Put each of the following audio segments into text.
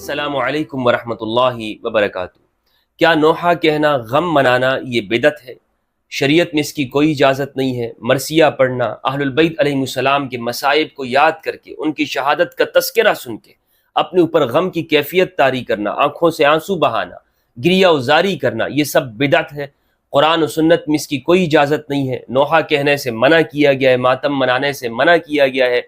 السلام علیکم ورحمۃ اللہ وبرکاتہ۔ کیا نوحہ کہنا غم منانا یہ بدعت ہے؟ شریعت میں اس کی کوئی اجازت نہیں ہے۔ مرثیہ پڑھنا، اہل البیت علیہ السلام کے مصائب کو یاد کر کے ان کی شہادت کا تذکرہ سن کے اپنے اوپر غم کی کیفیت طاری کرنا، آنکھوں سے آنسو بہانا، گریہ وزاری کرنا، یہ سب بدعت ہے۔ قرآن و سنت میں اس کی کوئی اجازت نہیں ہے۔ نوحہ کہنے سے منع کیا گیا ہے، ماتم منانے سے منع کیا گیا ہے۔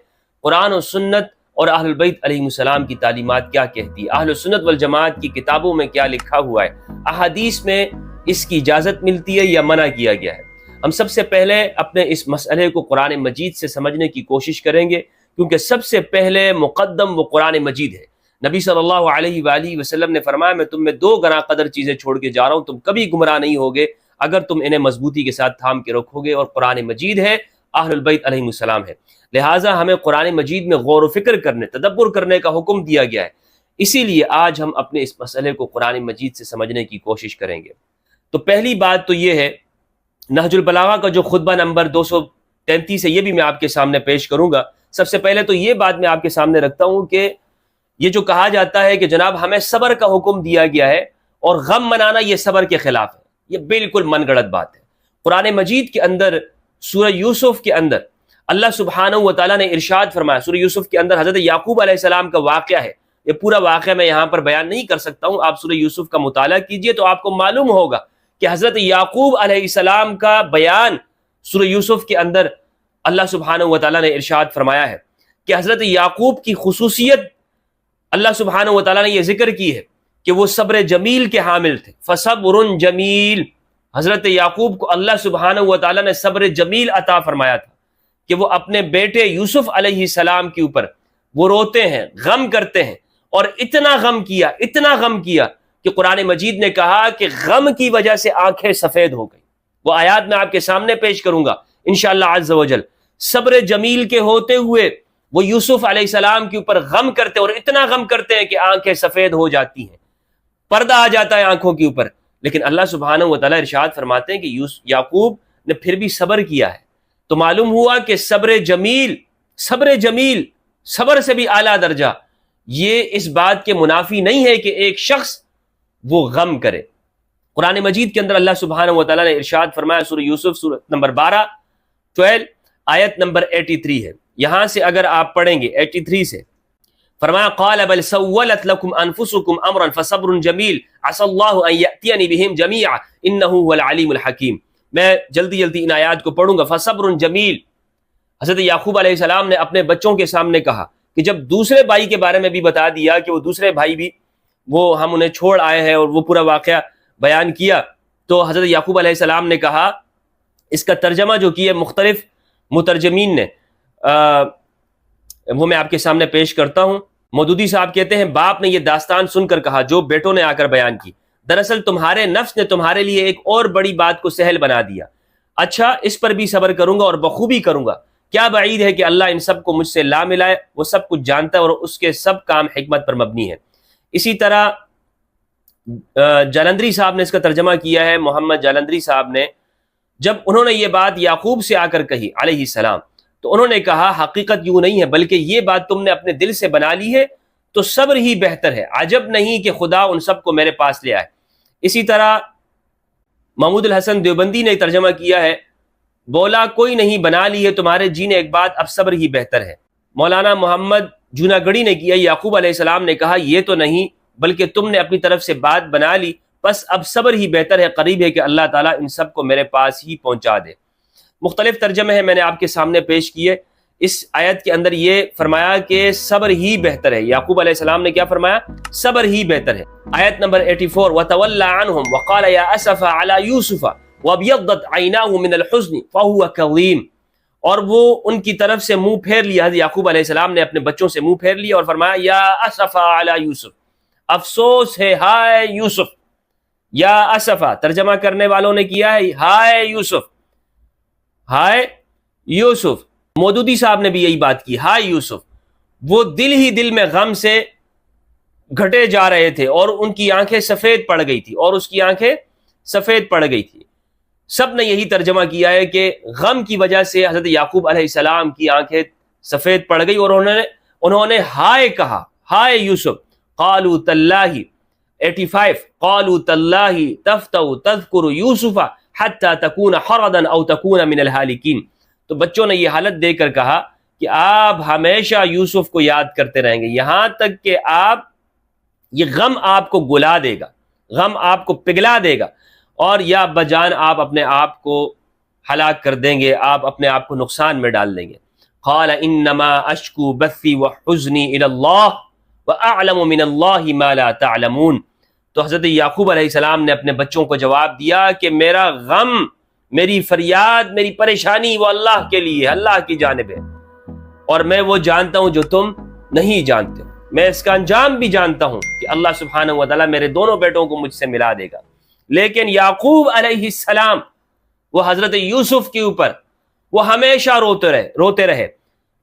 قرآن و سنت اور اہل البیت علیہ السلام کی تعلیمات کیا کہتی ہے، اہل سنت والجماعت کی کتابوں میں کیا لکھا ہوا ہے، احادیث میں اس کی اجازت ملتی ہے یا منع کیا گیا ہے۔ ہم سب سے پہلے اپنے اس مسئلے کو قرآن مجید سے سمجھنے کی کوشش کریں گے، کیونکہ سب سے پہلے مقدم وہ قرآن مجید ہے۔ نبی صلی اللہ علیہ وآلہ وسلم نے فرمایا، میں تم میں دو گراں قدر چیزیں چھوڑ کے جا رہا ہوں، تم کبھی گمراہ نہیں ہوگے اگر تم انہیں مضبوطی کے ساتھ تھام کے رکھو گے، اور قرآن مجید ہے، اہل البیت علیہ السلام ہے۔ لہٰذا ہمیں قرآن مجید میں غور و فکر کرنے، تدبر کرنے کا حکم دیا گیا ہے۔ اسی لیے آج ہم اپنے اس مسئلے کو قرآن مجید سے سمجھنے کی کوشش کریں گے۔ تو پہلی بات تو یہ ہے، نہج البلاغہ کا جو خطبہ نمبر 233 ہے، یہ بھی میں آپ کے سامنے پیش کروں گا۔ سب سے پہلے تو یہ بات میں آپ کے سامنے رکھتا ہوں کہ یہ جو کہا جاتا ہے کہ جناب ہمیں صبر کا حکم دیا گیا ہے اور غم منانا یہ صبر کے خلاف ہے، یہ بالکل من گڑت بات ہے۔ قرآن مجید کے اندر سورہ یوسف کے اندر اللہ سبحانہ و تعالیٰ نے ارشاد فرمایا، سورہ یوسف کے اندر حضرت یعقوب علیہ السلام کا واقعہ ہے۔ یہ پورا واقعہ میں یہاں پر بیان نہیں کر سکتا ہوں، آپ سورہ یوسف کا مطالعہ کیجئے تو آپ کو معلوم ہوگا کہ حضرت یعقوب علیہ السلام کا بیان سورہ یوسف کے اندر اللہ سبحانہ و تعالیٰ نے ارشاد فرمایا ہے کہ حضرت یعقوب کی خصوصیت اللہ سبحانہ و تعالیٰ نے یہ ذکر کی ہے کہ وہ صبر جمیل کے حامل تھے۔ فصبر جمیل، حضرت یعقوب کو اللہ سبحانہ و تعالیٰ نے صبر جمیل عطا فرمایا تھا کہ وہ اپنے بیٹے یوسف علیہ السلام کے اوپر وہ روتے ہیں، غم کرتے ہیں، اور اتنا غم کیا کہ قرآن مجید نے کہا کہ غم کی وجہ سے آنکھیں سفید ہو گئی۔ وہ آیات میں آپ کے سامنے پیش کروں گا انشاءاللہ عز و جل۔ صبر جمیل کے ہوتے ہوئے وہ یوسف علیہ السلام کے اوپر غم کرتے، اور اتنا غم کرتے ہیں کہ آنکھیں سفید ہو جاتی ہیں، پردہ آ جاتا ہے آنکھوں کے اوپر۔ لیکن اللہ سبحانہ و تعالیٰ ارشاد فرماتے ہیں کہ یعقوب نے پھر بھی صبر کیا ہے۔ تو معلوم ہوا کہ صبر جمیل صبر سے بھی اعلیٰ درجہ، یہ اس بات کے منافی نہیں ہے کہ ایک شخص وہ غم کرے۔ قرآن مجید کے اندر اللہ سبحانہ و تعالیٰ نے ارشاد فرمایا، سورہ یوسف سورہ نمبر 12 آیت نمبر 83 ہے، یہاں سے اگر آپ پڑھیں گے 83 سے، فرمایا قال بل سولت لكم انفسكم امرا فصبر جمیل عسى الله ان ياتيني بهم جميعا انه هو العليم الحكيم۔ میں جلدی ان آیات کو پڑھوں گا۔ فصبر جمیل، حضرت یعقوب علیہ السلام نے اپنے بچوں کے سامنے کہا کہ جب دوسرے بھائی کے بارے میں بھی بتا دیا کہ وہ دوسرے بھائی بھی وہ ہم انہیں چھوڑ آئے ہیں، اور وہ پورا واقعہ بیان کیا، تو حضرت یعقوب علیہ السلام نے کہا، اس کا ترجمہ جو کیا مختلف مترجمین نے، وہ میں آپ کے سامنے پیش کرتا ہوں۔ مودودی صاحب کہتے ہیں، باپ نے یہ داستان سن کر کہا جو بیٹوں نے آ کر بیان کی، دراصل تمہارے نفس نے تمہارے لیے ایک اور بڑی بات کو سہل بنا دیا۔ اچھا، اس پر بھی صبر کروں گا اور بخوبی کروں گا۔ کیا بعید ہے کہ اللہ ان سب کو مجھ سے لا ملائے، وہ سب کچھ جانتا ہے اور اس کے سب کام حکمت پر مبنی ہے۔ اسی طرح جالندری صاحب نے اس کا ترجمہ کیا ہے، محمد جالندری صاحب نے، جب انہوں نے یہ بات یعقوب سے آ کر کہی علیہ السلام، تو انہوں نے کہا حقیقت یوں نہیں ہے، بلکہ یہ بات تم نے اپنے دل سے بنا لی ہے تو صبر ہی بہتر ہے۔ عجب نہیں کہ خدا ان سب کو میرے پاس لے آئے۔ اسی طرح محمود الحسن دیوبندی نے ترجمہ کیا ہے، بولا کوئی نہیں، بنا لی ہے تمہارے جی نے ایک بات، اب صبر ہی بہتر ہے۔ مولانا محمد جوناگڑی نے کیا، یعقوب علیہ السلام نے کہا یہ تو نہیں، بلکہ تم نے اپنی طرف سے بات بنا لی، بس اب صبر ہی بہتر ہے، قریب ہے کہ اللہ تعالیٰ ان سب کو میرے پاس ہی پہنچا دے۔ مختلف ترجمے ہیں، میں نے آپ کے سامنے پیش کیے۔ اس آیت کے اندر یہ فرمایا کہ صبر ہی بہتر ہے۔ یعقوب علیہ السلام نے کیا فرمایا؟ صبر ہی بہتر ہے۔ آیت نمبر 84 وَتَوَلَّى عَنْهُمْ وَقَالَ يَا أَسَفَ عَلَى يُوسُفَ وَابْيَضَّتْ عَيْنَاهُ مِنَ الْحُزْنِ فَهُوَ كَظِيمٌ، اور وہ ان کی طرف سے منہ پھیر لیا، حضرت یعقوب علیہ السلام نے اپنے بچوں سے منہ پھیر لیا اور فرمایا یا اسف علی یوسف، افسوس ہے ہائے یوسف۔ یا اسفا ترجمہ کرنے والوں نے کیا ہے ہائے یوسف، ہائے یوسف۔ مودودی صاحب نے بھی یہی بات کی، ہائے یوسف۔ وہ دل ہی دل میں غم سے گھٹے جا رہے تھے اور ان کی آنکھیں سفید پڑ گئی تھی، اور اس کی آنکھیں سفید پڑ گئی تھی۔ سب نے یہی ترجمہ کیا ہے کہ غم کی وجہ سے حضرت یعقوب علیہ السلام کی آنکھیں سفید پڑ گئی اور انہوں نے ہائے کہا، ہائے یوسف۔ قالوا تاللہ 85 قالوا تاللہ تفتأ تذکر یوسف حتی تکون حردا او تکون من الہالکین. تو بچوں نے یہ حالت دے کر کہا کہ آپ ہمیشہ یوسف کو یاد کرتے رہیں گے یہاں تک کہ یہ غم آپ کو گلا دے گا، غم آپ کو پگھلا دے گا، اور یا بجان آپ اپنے آپ کو ہلاک کر دیں گے، آپ اپنے آپ کو نقصان میں ڈال دیں گے. قال انما اشکو بثی وحزنی الی اللہ واعلم من اللہ ما لا تعلمون. تو حضرت یعقوب علیہ السلام نے اپنے بچوں کو جواب دیا کہ میرا غم، میری فریاد، میری پریشانی وہ اللہ کے لیے، اللہ کی جانب ہے، اور میں وہ جانتا ہوں جو تم نہیں جانتے. میں اس کا انجام بھی جانتا ہوں کہ اللہ سبحانہ و تعالیٰ میرے دونوں بیٹوں کو مجھ سے ملا دے گا. لیکن یعقوب علیہ السلام وہ حضرت یوسف کے اوپر وہ ہمیشہ روتے رہے.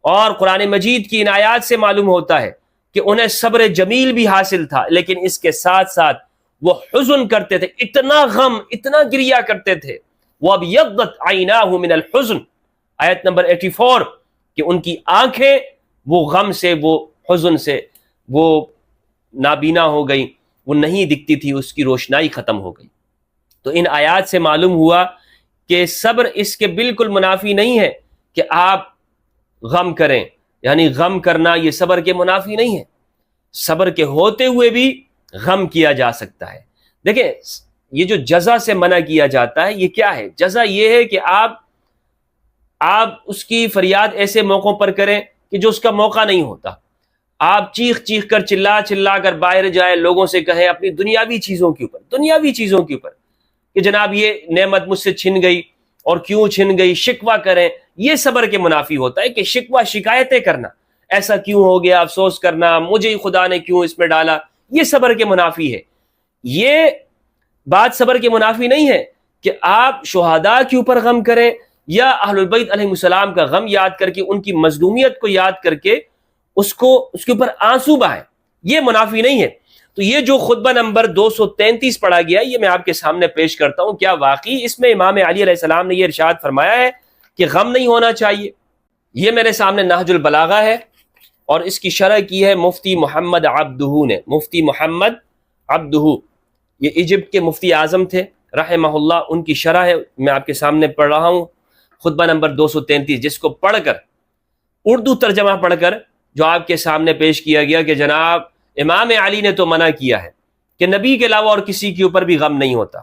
اور قرآن مجید کی ان آیات سے معلوم ہوتا ہے کہ انہیں صبر جمیل بھی حاصل تھا، لیکن اس کے ساتھ ساتھ وہ حزن کرتے تھے، اتنا غم، اتنا گریا کرتے تھے. وَابْيَضَّتْ عَيْنَاهُ مِنَ الْحُزْنِ، آیت نمبر 84، کہ ان کی آنکھیں وہ غم سے، وہ حزن سے وہ نابینا ہو گئی، وہ نہیں دکھتی تھی، اس کی روشنائی ختم ہو گئی. تو ان آیات سے معلوم ہوا کہ صبر اس کے بالکل منافی نہیں ہے کہ آپ غم کریں، یعنی غم کرنا یہ صبر کے منافی نہیں ہے. صبر کے ہوتے ہوئے بھی غم کیا جا سکتا ہے. دیکھیں یہ جو جزا سے منع کیا جاتا ہے یہ کیا ہے؟ جزا یہ ہے کہ آپ اس کی فریاد ایسے موقعوں پر کریں کہ جو اس کا موقع نہیں ہوتا. آپ چیخ کر چلا کر باہر جائیں، لوگوں سے کہیں اپنی دنیاوی چیزوں کے اوپر کہ جناب یہ نعمت مجھ سے چھن گئی اور کیوں چھن گئی، شکوہ کریں. یہ صبر کے منافی ہوتا ہے کہ شکوہ، شکایتیں کرنا، ایسا کیوں ہو گیا، افسوس کرنا، مجھے ہی خدا نے کیوں اس میں ڈالا، یہ صبر کے منافی ہے. یہ بات صبر کے منافی نہیں ہے کہ آپ شہداء کے اوپر غم کریں یا اہل البیت علیہ السلام کا غم یاد کر کے، ان کی مظلومیت کو یاد کر کے اس کے اوپر آنسو بہائیں، یہ منافی نہیں ہے. تو یہ جو خطبہ نمبر 233 پڑھا گیا یہ میں آپ کے سامنے پیش کرتا ہوں. کیا واقعی اس میں امام علی علیہ السلام نے یہ ارشاد فرمایا ہے کہ غم نہیں ہونا چاہیے؟ یہ میرے سامنے نہج البلاغہ ہے اور اس کی شرح کی ہے مفتی محمد عبدہ نے. مفتی محمد عبدہ یہ ایجپٹ کے مفتی اعظم تھے رحمہ اللہ، ان کی شرح ہے، میں آپ کے سامنے پڑھ رہا ہوں. خطبہ نمبر 233 جس کو پڑھ کر، اردو ترجمہ پڑھ کر جو آپ کے سامنے پیش کیا گیا کہ جناب امام علی نے تو منع کیا ہے کہ نبی کے علاوہ اور کسی کے اوپر بھی غم نہیں ہوتا.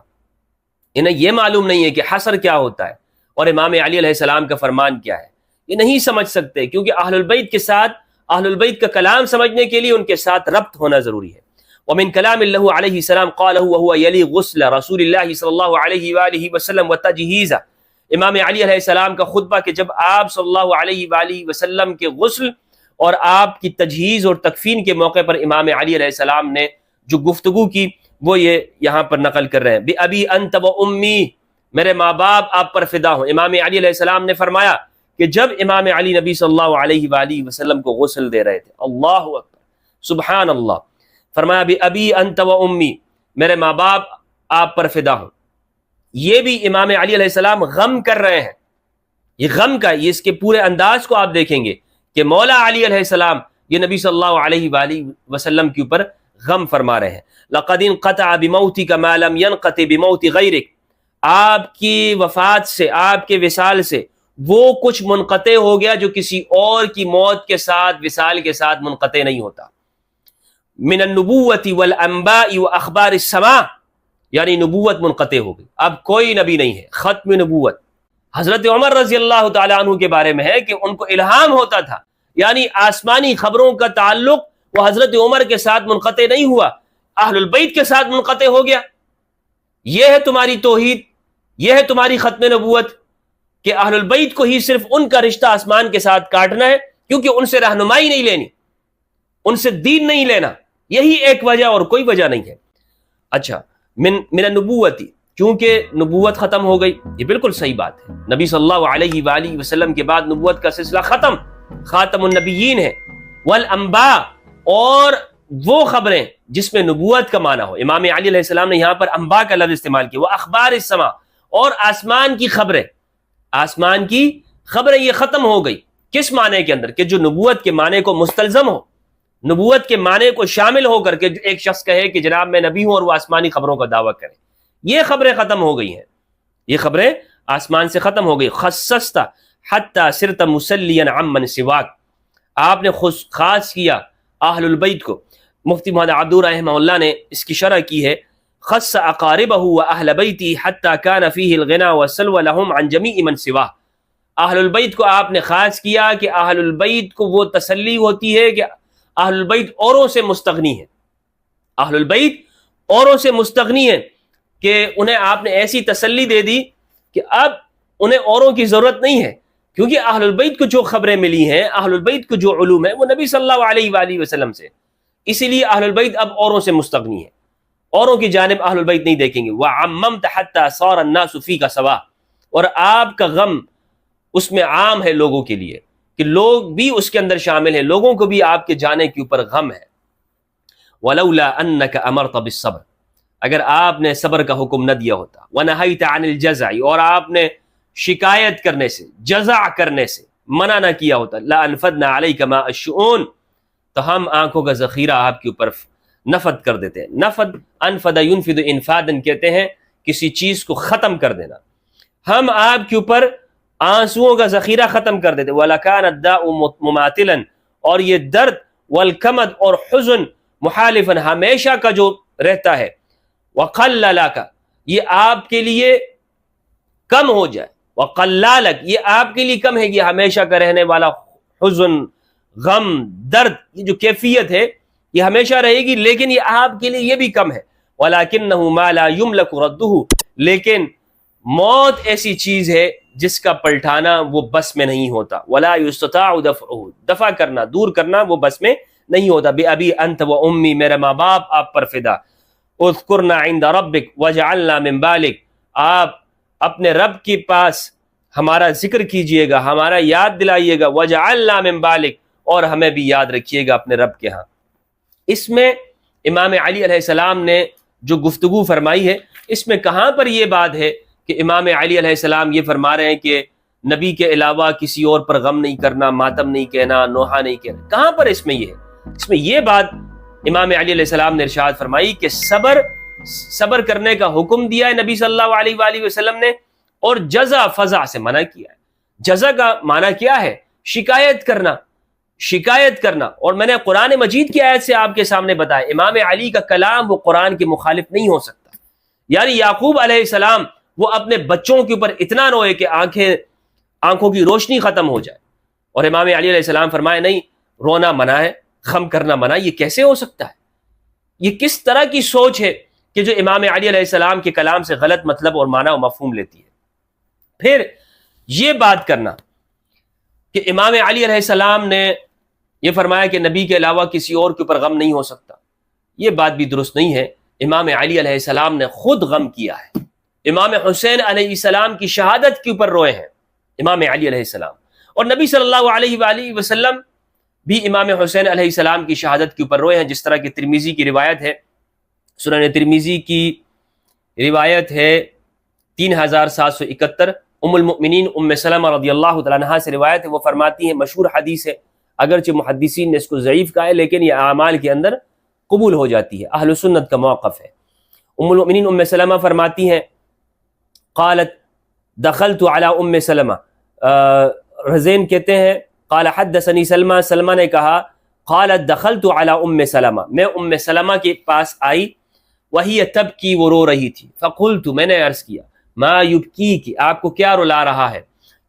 انہیں یہ معلوم نہیں ہے کہ حسر کیا ہوتا ہے اور امام علی علیہ السلام کا فرمان کیا ہے. یہ نہیں سمجھ سکتے کیونکہ اہل البیت کے ساتھ، اہل البیت کا کلام سمجھنے کے لیے ان کے ساتھ ربط ہونا ضروری ہے. ومن کلام اللہ علیہ السلام قالہ وهو یلی غسل رسول اللہ صلی اللہ علیہ وآلہ وسلم وتجہیزہ. امام علی علیہ السلام کا خطبہ کہ جب آپ صلی اللہ علیہ وآلہ وسلم کے غسل اور آپ کی تجہیز اور تکفین کے موقع پر امام علی علیہ السلام نے جو گفتگو کی وہ یہ یہاں پر نقل کر رہے ہیں. بِأَبِي أَنْتَ وَأُمِّي، میرے ماں باپ آپ پر فدا ہوں. امام علی علیہ السلام نے فرمایا کہ جب امام علی نبی صلی اللہ علیہ وآلہ وسلم کو غسل دے رہے تھے، اللہ اکبر سبحان اللہ، فرمایا بِأَبِي أَنْتَ وَأُمِّي، میرے ماں باپ آپ پر فدا ہوں. یہ بھی امام علی علیہ السلام غم کر رہے ہیں. یہ غم کا، یہ اس کے پورے انداز کو آپ دیکھیں گے کہ مولا علی علیہ السلام یہ نبی صلی اللہ علیہ وآلہ وسلم کے اوپر غم فرما رہے ہیں. لَقَدْ انْقَطَعَ بِمَوْتِكَ مَا لَمْ يَنْقَطِعْ بِمَوْتِ غَيْرِكَ، آپ کی وفات سے، آپ کے وصال سے وہ کچھ منقطع ہو گیا جو کسی اور کی موت کے ساتھ، وصال کے ساتھ منقطع نہیں ہوتا. من النبوة والانباء واخبار السماء، یعنی نبوت منقطع ہو گئی، اب کوئی نبی نہیں ہے، ختم نبوت. حضرت عمر رضی اللہ تعالیٰ عنہ کے بارے میں ہے کہ ان کو الہام ہوتا تھا، یعنی آسمانی خبروں کا تعلق وہ حضرت عمر کے ساتھ منقطع نہیں ہوا، اہل البیت کے ساتھ منقطع ہو گیا. یہ ہے تمہاری توحید، یہ ہے تمہاری ختم نبوت کہ اہل البیت کو ہی صرف ان کا رشتہ آسمان کے ساتھ کاٹنا ہے، کیونکہ ان سے رہنمائی نہیں لینی، ان سے دین نہیں لینا. یہی ایک وجہ اور کوئی وجہ نہیں ہے. اچھا، من النبوتی، کیونکہ نبوت ختم ہو گئی، یہ بالکل صحیح بات ہے. نبی صلی اللہ علیہ وآلہ وسلم کے بعد نبوت کا سلسلہ ختم، خاتم النبیین ہے. والانباء، اور وہ خبریں جس میں نبوت کا معنی ہو. امام علی علیہ السلام نے یہاں پر انباء کا لفظ استعمال کیا. وہ اخبار السماء، اور آسمان کی خبریں، آسمان کی خبریں یہ ختم ہو گئی. کس معنی کے اندر؟ کہ جو نبوت کے معنی کو مستلزم ہو، نبوت کے معنی کو شامل ہو کر کے ایک شخص کہے کہ جناب میں نبی ہوں اور وہ آسمانی خبروں کا دعویٰ کرے، یہ خبریں ختم ہو گئی ہیں، یہ خبریں آسمان سے ختم ہو گئی۔ خصصت حتی صرت مسلیا عمن سواک، آپ نے خاص کیا اہل البیت کو۔ مفتی محمد عبدالرحمٰن رحمہ اللہ نے اس کی شرح کی ہے، خص اقاربہ واہل بیتی حتی کان فیہ الغنا والسلوى لهم عن جمیع من سواہ، اہل البیت کو آپ نے خاص کیا کہ اہل البیت کو وہ تسلی ہوتی ہے کہ اہل البیت اوروں سے مستغنی ہے، اہل البیت اوروں سے مستغنی ہے، کہ انہیں آپ نے ایسی تسلی دے دی کہ اب انہیں اوروں کی ضرورت نہیں ہے، کیونکہ اہل البیت کو جو خبریں ملی ہیں، اہل البیت کو جو علوم ہے وہ نبی صلی اللہ علیہ وآلہ وسلم سے، اسی لیے اہل البیت اب اوروں سے مستغنی ہے، اوروں کی جانب اہل البیت نہیں دیکھیں گے۔ وَعَمَّمْتَ حَتَّى صَارَ النَّاسُ فِيكَ سَوَاءً، اور آپ کا غم اس میں عام ہے لوگوں کے لیے، کہ لوگ بھی اس کے اندر شامل ہیں، لوگوں کو بھی آپ کے جانے کے اوپر غم ہے۔ وَلَوْلَا أَنَّكَ أَمَرْتَ بِالصَّبْرِ، اگر آپ نے صبر کا حکم نہ دیا ہوتا، وَنَهَيْتَ عَنِ الْجَزَعِ، اور آپ نے شکایت کرنے سے، جزع کرنے سے منع نہ کیا ہوتا، لَأَنفَدْنَا عَلَيْكَ مَاءَ الشُّؤُونِ، تو ہم آنکھوں کا ذخیرہ آپ کے اوپر نفد کر دیتے ہیں۔ نفد، انفد ينفد انفادا کہتے ہیں کسی چیز کو ختم کر دینا، ہم آپ کے اوپر آنسوؤں کا ذخیرہ ختم کر دیتے۔ وَلَكَانَ الدَّاءُ مُمَاثِلًا، اور یہ درد، والکمد، اور حزن، محالفاً، ہمیشہ کا جو رہتا ہے، وَقَلَّ لَكَ، یہ آپ کے لیے کم ہو جائے، وَقَلَّ لَكَ، یہ آپ کے لیے کم ہے، یہ ہمیشہ کا رہنے والا حزن، غم، درد، یہ جو کیفیت ہے یہ ہمیشہ رہے گی، لیکن یہ آپ کے لیے یہ بھی کم ہے۔ وَلَكِنَّهُ مَا لَا يُمْلَكُ رَدُّهُ، لیکن موت ایسی چیز ہے جس کا پلٹانا وہ بس میں نہیں ہوتا۔ وَلَا يُسْتَطَاعُ دَفْعُهُ، دفع کرنا، دور کرنا وہ بس میں نہیں ہوتا۔ بِأَبِي أَنْتَ وَأُمِّي، میرے ماں باپ آپ پر فدا۔ اذْكُرْنَا عِنْدَ رَبِّكَ وَاجْعَلْنَا مِنْ بَالِكَ، آپ اپنے رب کے پاس ہمارا ذکر کیجئے گا، ہمارا یاد دلائیے گا، وَاجْعَلْنَا مِنْ بَالِكَ، اور ہمیں بھی یاد رکھیے گا اپنے رب کے ہاں۔ اس میں امام علی علیہ السلام نے جو گفتگو فرمائی ہے، اس میں کہاں پر یہ بات ہے کہ امام علی علیہ السلام یہ فرما رہے ہیں کہ نبی کے علاوہ کسی اور پر غم نہیں کرنا، ماتم نہیں کہنا، نوحہ نہیں کہنا؟ کہاں پر اس میں یہ ہے؟ اس میں یہ بات امام علی علیہ السلام نے ارشاد فرمائی کہ صبر کرنے کا حکم دیا ہے نبی صلی اللہ علیہ وآلہ وسلم نے، اور جزع فضع سے منع کیا ہے۔ جزع کا معنی کیا ہے؟ شکایت کرنا، شکایت کرنا۔ اور میں نے قرآن مجید کی آیت سے آپ کے سامنے بتایا، امام علی کا کلام وہ قرآن کے مخالف نہیں ہو سکتا۔ یعنی یعقوب علیہ السلام وہ اپنے بچوں کے اوپر اتنا روئے کہ آنکھوں کی روشنی ختم ہو جائے، اور امام علی علیہ السلام فرمائے نہیں، رونا منع ہے، غم کرنا منع۔ یہ کیسے ہو سکتا ہے؟ یہ کس طرح کی سوچ ہے کہ جو امام علی علیہ السلام کے کلام سے غلط مطلب اور معنی و مفہوم لیتی ہے؟ پھر یہ بات کرنا کہ امام علی علیہ السلام نے یہ فرمایا کہ نبی کے علاوہ کسی اور کے اوپر غم نہیں ہو سکتا، یہ بات بھی درست نہیں ہے۔ امام علی علیہ السلام نے خود غم کیا ہے، امام حسین علیہ السلام کی شہادت کے اوپر روئے ہیں امام علی علیہ السلام، اور نبی صلی اللہ علیہ وآلہ وسلم بھی امام حسین علیہ السلام کی شہادت کے اوپر روئے ہیں، جس طرح کہ ترمذی کی روایت ہے، سنن ترمذی کی روایت ہے 3771، ام المؤمنین ام سلمہ رضی اللہ تعالیٰ عنہا سے روایت ہے، وہ فرماتی ہیں، مشہور حدیث ہے، اگرچہ محدثین نے اس کو ضعیف کہا ہے لیکن یہ اعمال کے اندر قبول ہو جاتی ہے، اہل سنت کا موقف ہے۔ ام المؤمنین ام سلمہ فرماتی ہیں، قالت دخلت علی ام سلمہ، رزین کہتے ہیں قال حدثنی سلمہ، سلمہ نے کہا، قالت دخلت علی ام سلمہ، میں ام سلمہ کے پاس آئی، وہی تبکی، وہ رو رہی تھی، فقلت، میں نے عرض کیا، ما یبکیک، آپ کو کیا رلا رہا ہے،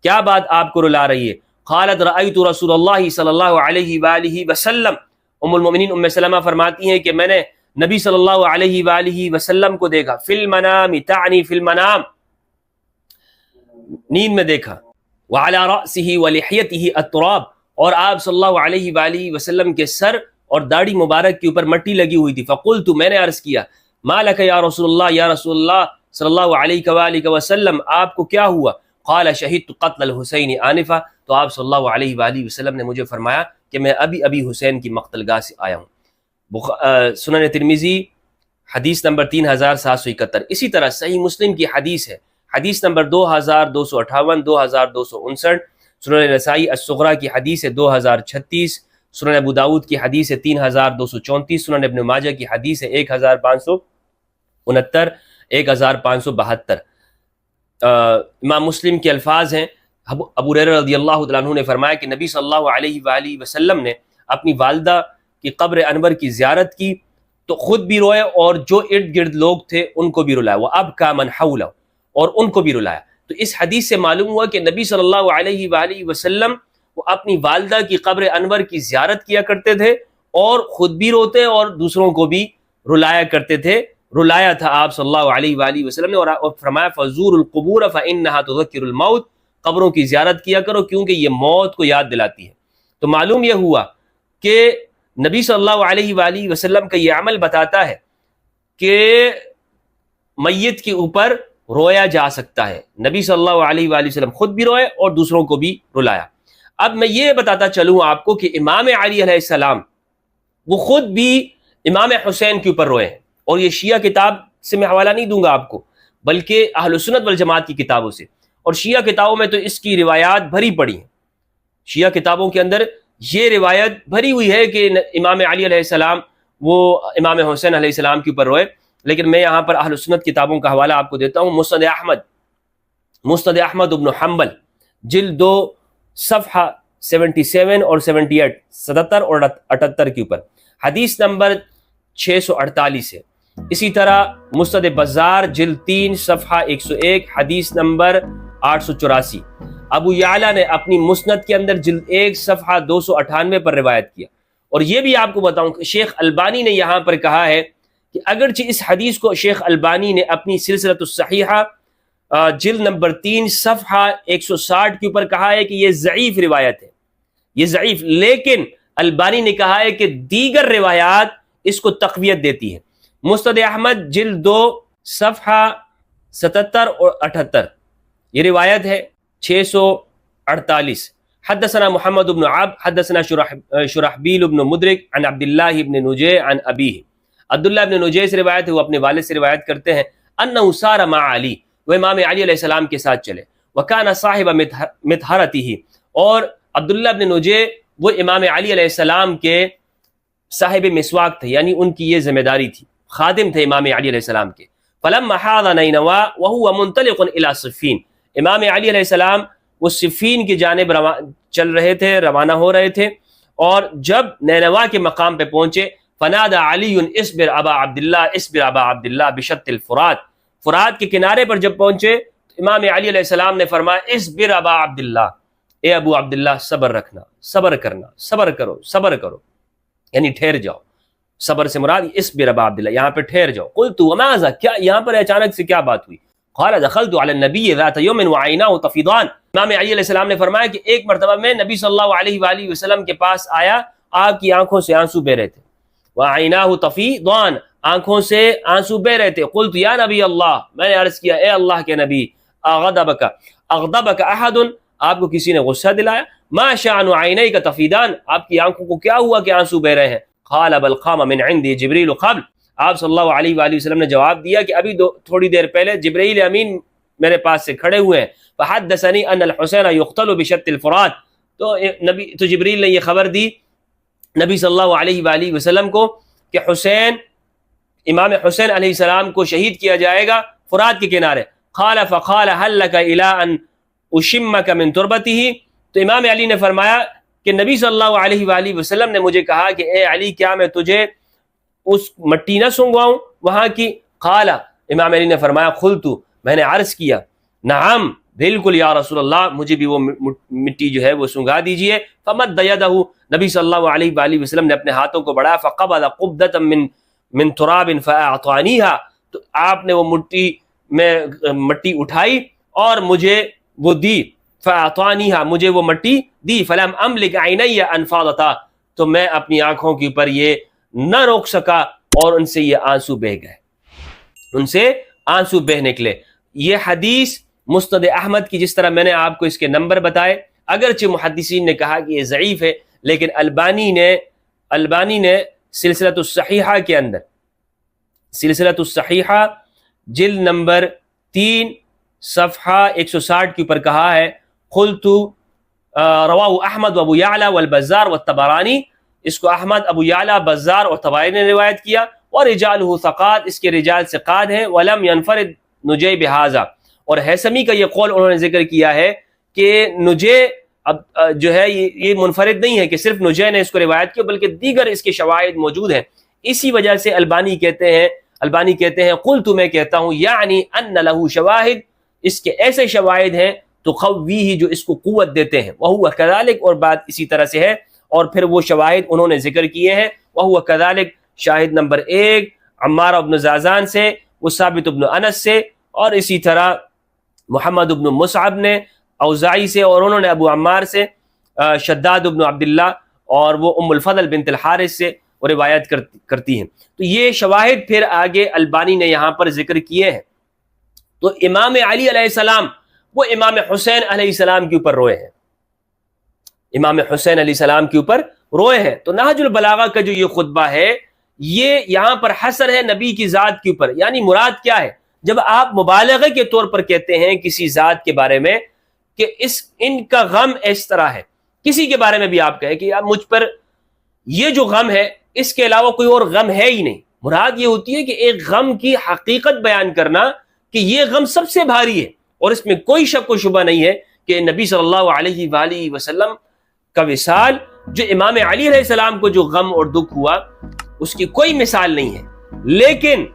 کیا بات آپ کو رلا رہی ہے؟ قالت رأیت رسول اللہ صلی اللہ علیہ وآلہ وسلم، ام المؤمنین ام سلمہ فرماتی ہیں کہ میں نے نبی صلی اللہ علیہ وآلہ وسلم کو دیکھا، فی المنام، تعنی فی المنام، نیند میں دیکھا، وعلی رأسہ ولحیتہ التراب، اور آپ صلی اللہ علیہ وآلہ وسلم کے سر اور داڑھی مبارک کے اوپر مٹی لگی ہوئی تھی، فقلت، میں نے عرض کیا، ما لک یا رسول اللہ، یا رسول اللہ صلی اللہ علیہ وآلہ وسلم، آپ کو کیا ہوا؟ قال شہدت قتل الحسین آنفا، تو آپ صلی اللہ علیہ وآلہ وسلم نے مجھے فرمایا کہ میں ابھی حسین کی مقتل گاہ سے آیا ہوں۔ سنن ترمذی حدیث نمبر 3771۔ اسی طرح صحیح مسلم کی حدیث ہے، حدیث نمبر 2258، 2259، سنن نسائی الصغریٰ کی حدیث ہے 2036، سنن ابو داود کی حدیث ہے 3234، سنن ابن ماجہ کی حدیث ہے 1569، 1572۔ امام مسلم کے الفاظ ہیں، ابو ہریرہ رضی اللہ تعالیٰ عنہ نے فرمایا کہ نبی صلی اللہ علیہ وآلہ وسلم نے اپنی والدہ کی قبر انور کی زیارت کی تو خود بھی روئے اور جو ارد گرد لوگ تھے ان کو بھی رلایا، وَأَبْكَى مَنْ حَوْلَهُ، اور ان کو بھی رلایا۔ تو اس حدیث سے معلوم ہوا کہ نبی صلی اللہ علیہ وآلہ وسلم وہ اپنی والدہ کی قبر انور کی زیارت کیا کرتے تھے اور خود بھی روتے اور دوسروں کو بھی رلایا کرتے تھے، رلایا تھا آپ صلی اللہ علیہ وآلہ وسلم نے، اور فرمایا فَزُورُ الْقُبُورَ فَإِنَّهَا تُذَكِّرُ الْمَوْتَ، قبروں کی زیارت کیا کرو کیونکہ یہ موت کو یاد دلاتی ہے۔ تو معلوم یہ ہوا کہ نبی صلی اللہ علیہ وآلہ وسلم کا یہ عمل بتاتا ہے کہ میت کے اوپر رویا جا سکتا ہے۔ نبی صلی اللہ علیہ وآلہ وسلم خود بھی روئے اور دوسروں کو بھی رلایا۔ اب میں یہ بتاتا چلوں آپ کو کہ امام علی علیہ السلام وہ خود بھی امام حسین کے اوپر روئے ہیں، اور یہ شیعہ کتاب سے میں حوالہ نہیں دوں گا آپ کو، بلکہ اہل سنت والجماعت کی کتابوں سے، اور شیعہ کتابوں میں تو اس کی روایات بھری پڑی ہیں۔ شیعہ کتابوں کے اندر یہ روایت بھری ہوئی ہے کہ امام علی علیہ السلام وہ امام حسین علیہ السلام کے اوپر روئے، لیکن میں یہاں پر اہل سنت کتابوں کا حوالہ آپ کو دیتا ہوں۔ مسند احمد ابن حنبل جلد 2 صفحہ 77 اور 78، 77 اور 78 کے اوپر حدیث نمبر 648 ہے۔ اسی طرح مسند بزار جلد 3 صفحہ 101 حدیث نمبر 884۔ ابو یعلا نے اپنی مسند کے اندر جلد 1 صفحہ 298 پر روایت کیا۔ اور یہ بھی آپ کو بتاؤں کہ شیخ البانی نے یہاں پر کہا ہے کہ اگرچہ اس حدیث کو شیخ البانی نے اپنی سلسلۃ الصحیحہ جلد نمبر 3 صفحہ 160 کے اوپر کہا ہے کہ یہ ضعیف روایت ہے، یہ ضعیف، لیکن البانی نے کہا ہے کہ دیگر روایات اس کو تقویت دیتی ہے۔ مسند احمد جلد 2 صفحہ 77 اور 78 یہ روایت ہے 648۔ حدثنا محمد بن عبد حدثنا شرحبیل بن مدرک عن عبداللہ بن نجیع عن ابیہ، عبداللہ بن نجیع سے روایت ہے، وہ اپنے والد سے روایت کرتے ہیں، انہ سار مع علی، وہ امام علی علیہ السلام کے ساتھ چلے، وکان صاحب مطہرتہ، اور عبداللہ بن نجیع وہ امام علی علیہ السلام کے صاحب مسواک تھے، یعنی ان کی یہ ذمہ داری تھی، خادم تھے امام علی علیہ السلام کے۔ فلما حاض نینوا وهو منطلق الى صفین، امام علی علیہ السلام وہ صفین کی جانب چل رہے تھے، روانہ ہو رہے تھے، اور جب نینوا کے مقام پہ پہنچے فنادى علی اصبر ابا عبداللہ اصبر ابا عبداللہ بشط الفرات، فرات کے کنارے پر جب پہنچے تو امام علی علیہ السلام نے فرمایا اصبر ابا عبداللہ، اے ابو عبداللہ صبر رکھنا، صبر کرنا، صبر کرو، صبر کرو، یعنی ٹھہر جاؤ۔ صبر سے مراد اصبر ابا عبداللہ، یہاں پہ ٹھہر جاؤ۔ قلت وما ذا، کیا یہاں پر اچانک سے کیا بات ہوئی؟ قال دخلت على النبي ذات يوم وعيناه تفيضان، امام علی علیہ السلام نے فرمایا کہ ایک مرتبہ میں نبی صلی اللہ علیہ وآلہ وسلم کے پاس آیا، آپ کی آنکھوں سے آنسو بہ رہے تھے، وعيناه تفيضان، آنکھوں سے آنسو بہ رہے تھے۔ قلت یا نبی اللہ، میں نے عرض کیا اے اللہ کے نبی، اغضبک احد، آپ کو کسی نے غصہ دلایا؟ ما شأن عینیک تفیضان، آپ کی آنکھوں کو کیا ہوا کہ آنسو بہ رہے ہیں؟ قال بل قام من عندي جبریل قبل، آپ صلی اللہ علیہ وآلہ وسلم نے جواب دیا کہ ابھی تھوڑی دیر پہلے جبرائیل امین میرے پاس سے کھڑے ہوئے ہیں، فحدثنی ان الحسین یقتل بشط الفرات، تو جبریل نے یہ خبر دی نبی صلی اللہ علیہ وآلہ وسلم کو کہ حسین، امام حسین علیہ السلام کو شہید کیا جائے گا فرات کے کنارے۔ قال فقال هل لك الى ان اشمك من تربته، تو امام علی نے فرمایا کہ نبی صلی اللہ علیہ وآلہ وسلم نے مجھے کہا کہ اے علی کیا میں تجھے اس مٹی نہ سونگواؤں وہاں کی؟ قال، امام علی نے فرمایا قلت، میں نے عرض کیا نعم بالکل یا رسول اللہ، مجھے بھی وہ مٹی جو ہے وہ سونگا دیجئے۔ فمد یدہ، نبی صلی اللہ علیہ وآلہ وسلم نے اپنے ہاتھوں کو بڑھایا، فقبض قبضۃ من تراب فاعطانیھا، تو آپ نے وہ مٹی اٹھائی اور مجھے وہ دی، فاعطانیھا، مجھے وہ مٹی دی، فلم املک عینی انفاضتا، تو میں اپنی آنکھوں کے اوپر یہ نہ روک سکا اور ان سے یہ آنسو بہ گئے، ان سے آنسو بہ نکلے۔ یہ حدیث مسند احمد کی، جس طرح میں نے آپ کو اس کے نمبر بتائے، اگرچہ محدثین نے کہا کہ یہ ضعیف ہے، لیکن البانی نے سلسلۃ الصحیحہ کے اندر، سلسلۃ الصحیحہ جلد نمبر 3 صفحہ 160 کے اوپر کہا ہے قلت رواہ احمد وابو یعلا والبزار والطبرانی اس کو احمد، ابو یعلا، بزار اور طبائی نے روایت کیا، اور رجالہ ثقات، اس کے رجال ثقات ہیں، ولم ينفرد نجی بہذا، اور حیثمی کا یہ قول انہوں نے ذکر کیا ہے کہ نجی اب جو ہے یہ منفرد نہیں ہے کہ صرف نجی نے اس کو روایت کیا، بلکہ دیگر اس کے شواہد موجود ہیں۔ اسی وجہ سے البانی کہتے ہیں قلت، میں کہتا ہوں، یعنی ان لہ شواہد، اس کے ایسے شواہد ہیں تو خویہ، جو اس کو قوت دیتے ہیں، وہو کذالک، اور بات اسی طرح سے ہے، اور پھر وہ شواہد انہوں نے ذکر کیے ہیں، وہو کذالک، شاہد نمبر 1 عمار ابن زازان سے، وہ ثابت ابن انس سے، اور اسی طرح محمد ابن مصعب نے اوزاعی سے، اور انہوں نے ابو عمار سے، شداد ابن عبداللہ، اور وہ ام الفضل بنت الحارث سے وہ روایت کرتی ہیں۔ تو یہ شواہد پھر آگے البانی نے یہاں پر ذکر کیے ہیں۔ تو امام علی علیہ السلام وہ امام حسین علیہ السلام کے اوپر روئے ہیں، امام حسین علیہ السلام کے اوپر روئے ہیں۔ تو نہج البلاغہ کا جو یہ خطبہ ہے، یہ یہاں پر حصر ہے نبی کی ذات کے اوپر۔ یعنی مراد کیا ہے؟ جب آپ مبالغے کے طور پر کہتے ہیں کسی ذات کے بارے میں کہ ان کا غم اس طرح ہے، کسی کے بارے میں بھی آپ کہیں کہ یار مجھ پر یہ جو غم ہے اس کے علاوہ کوئی اور غم ہے ہی نہیں، مراد یہ ہوتی ہے کہ ایک غم کی حقیقت بیان کرنا کہ یہ غم سب سے بھاری ہے، اور اس میں کوئی شک و شبہ نہیں ہے کہ نبی صلی اللہ علیہ وآلہ وسلم کا وصال، جو امام علی علیہ السلام کو جو غم اور دکھ ہوا، اس کی کوئی مثال نہیں ہے۔ لیکن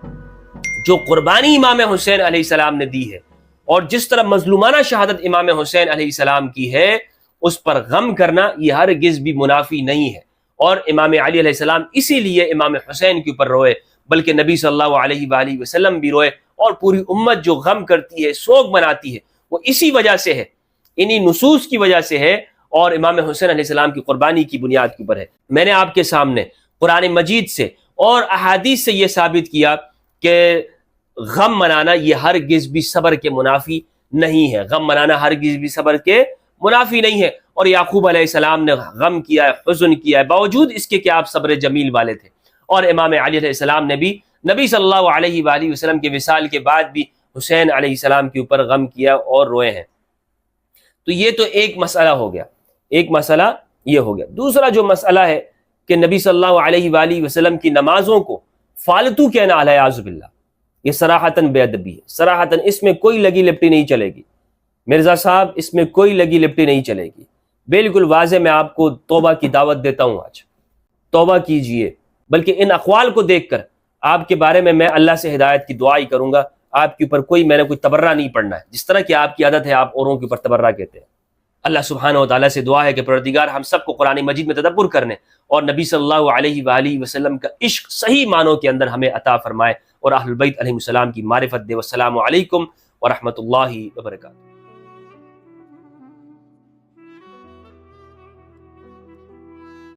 جو قربانی امام حسین علیہ السلام نے دی ہے، اور جس طرح مظلومانہ شہادت امام حسین علیہ السلام کی ہے، اس پر غم کرنا یہ ہرگز بھی منافی نہیں ہے۔ اور امام علی علیہ السلام اسی لیے امام حسین کے اوپر روئے، بلکہ نبی صلی اللہ علیہ وآلہ وسلم بھی روئے، اور پوری امت جو غم کرتی ہے، سوگ مناتی ہے، وہ اسی وجہ سے ہے، انہی نصوص کی وجہ سے ہے، اور امام حسین علیہ السلام کی قربانی کی بنیاد کے اوپر ہے۔ میں نے آپ کے سامنے قرآن مجید سے اور احادیث سے یہ ثابت کیا کہ غم منانا یہ ہرگز بھی صبر کے منافی نہیں ہے، غم منانا ہرگز بھی صبر کے منافی نہیں ہے۔ اور یعقوب علیہ السلام نے غم کیا ہے، حزن کیا ہے، باوجود اس کے کہ آپ صبر جمیل والے تھے، اور امام علی علیہ السلام نے بھی نبی صلی اللہ علیہ وآلہ وسلم کے وصال کے بعد بھی حسین علیہ السلام کے اوپر غم کیا اور روئے ہیں۔ تو یہ تو ایک مسئلہ ہو گیا، ایک مسئلہ یہ ہو گیا۔ دوسرا جو مسئلہ ہے کہ نبی صلی اللہ علیہ وآلہ وسلم کی نمازوں کو فالتو کہنا علیہ باللہ، یہ صراحتاً بے ادبی ہے، صراحتاً اس میں کوئی لگی لپٹی نہیں چلے گی مرزا صاحب، اس میں کوئی لگی لپٹی نہیں چلے گی، بالکل واضح میں آپ کو توبہ کی دعوت دیتا ہوں، آج توبہ کیجئے۔ بلکہ ان اقوال کو دیکھ کر آپ کے بارے میں اللہ سے ہدایت کی دعا ہی کروں گا، آپ کے اوپر میں نے کوئی تبرہ نہیں پڑھنا ہے، جس طرح کہ آپ کی عادت ہے آپ اوروں کے اوپر تبرہ کہتے ہیں۔ اللہ سبحانہ و تعالیٰ سے دعا ہے کہ پروردگار ہم سب کو قرآن مجید میں تدبر کرنے اور نبی صلی اللہ علیہ وآلہ وسلم کا عشق صحیح معنوں کے اندر ہمیں عطا فرمائے، اور اہل البیت علیہ السلام کی معرفت دے۔ والسلام علیکم ورحمۃ اللہ وبرکاتہ۔